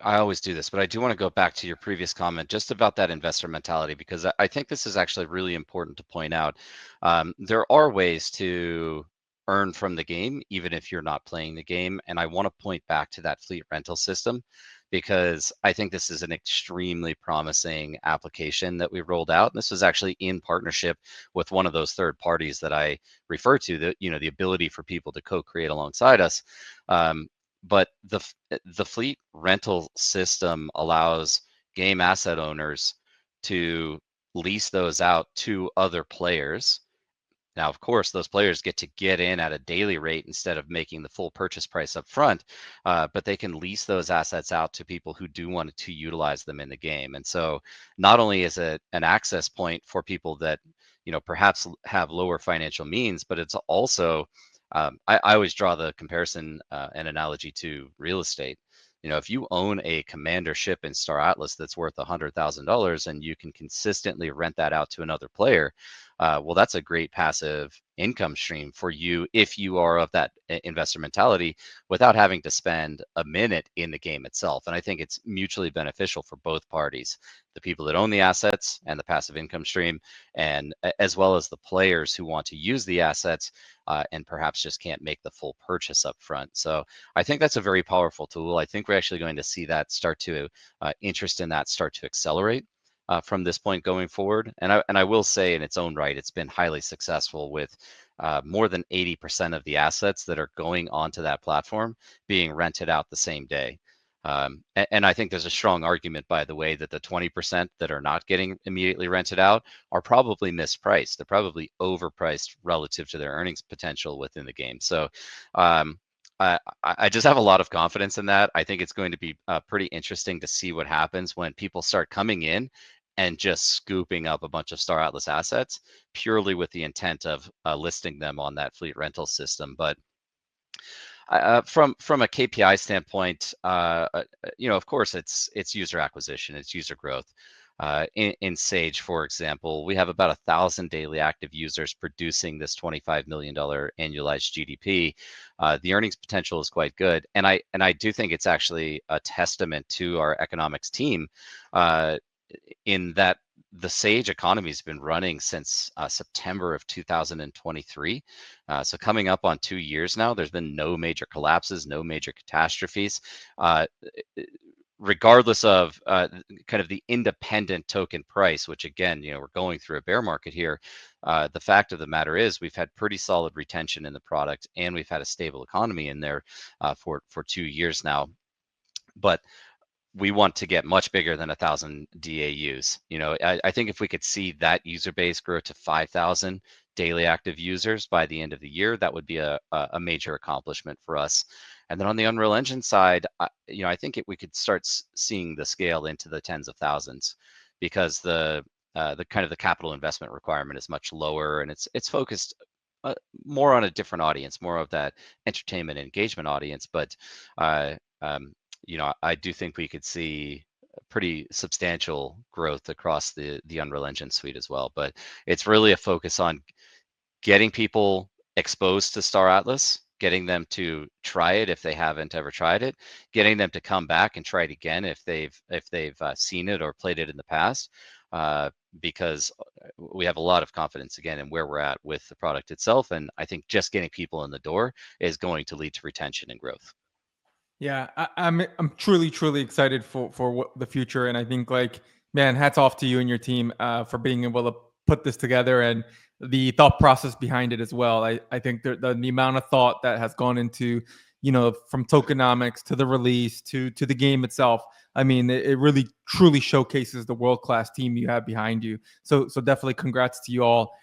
I always do this, but I do want to go back to your previous comment just about that investor mentality, because I think this is actually really important to point out. There are ways to earn from the game, even if you're not playing the game. And I want to point back to that fleet rental system, because I think this is an extremely promising application that we rolled out. And this was actually in partnership with one of those third parties that I refer to, that, the ability for people to co-create alongside us. Um, but the fleet rental system allows game asset owners to lease those out to other players. Now, of course, those players get to get in at a daily rate instead of making the full purchase price up front, but they can lease those assets out to people who do want to utilize them in the game. And so not only is it an access point for people that, perhaps have lower financial means, but it's also, I always draw the comparison and analogy to real estate. If you own a commander ship in Star Atlas that's worth $100,000 and you can consistently rent that out to another player, well, that's a great passive income stream for you if you are of that investor mentality, without having to spend a minute in the game itself. And I think it's mutually beneficial for both parties, the people that own the assets and the passive income stream, and as well as the players who want to use the assets and perhaps just can't make the full purchase up front. So I think that's a very powerful tool. I think we're actually going to see that start to interest in that start to accelerate from this point going forward. And I will say, in its own right, it's been highly successful, with more than 80% of the assets that are going onto that platform being rented out the same day. And I think there's a strong argument, by the way, that the 20% that are not getting immediately rented out are probably mispriced. They're probably overpriced relative to their earnings potential within the game. So I just have a lot of confidence in that. I think it's going to be pretty interesting to see what happens when people start coming in and just scooping up a bunch of Star Atlas assets purely with the intent of listing them on that fleet rental system. But from a KPI standpoint, of course, it's user acquisition, it's user growth. In Sage, for example, we have about 1,000 daily active users producing this $25 million annualized GDP. The earnings potential is quite good, and I do think it's actually a testament to our economics team, in that the Sage economy has been running since September of 2023. So coming up on 2 years now, there's been no major collapses, no major catastrophes. Regardless of kind of the independent token price, which again, we're going through a bear market here. The fact of the matter is, we've had pretty solid retention in the product, and we've had a stable economy in there for 2 years now. But we want to get much bigger than 1,000 DAUs. I think if we could see that user base grow to 5,000 daily active users by the end of the year, that would be a major accomplishment for us. And then on the Unreal Engine side, I think we could start seeing the scale into the tens of thousands, because the kind of the capital investment requirement is much lower, and it's focused more on a different audience, more of that entertainment engagement audience. But I do think we could see pretty substantial growth across the Unreal Engine suite as well. But it's really a focus on getting people exposed to Star Atlas, getting them to try it if they haven't ever tried it, getting them to come back and try it again if they've seen it or played it in the past, because we have a lot of confidence again in where we're at with the product itself. And I think just getting people in the door is going to lead to retention and growth. Yeah, I'm truly excited for what the future, and I think, like, man, hats off to you and your team for being able to put this together, and the thought process behind it as well. I think the amount of thought that has gone into, from tokenomics to the release to the game itself. I mean, it really truly showcases the world class team you have behind you. So definitely congrats to you all.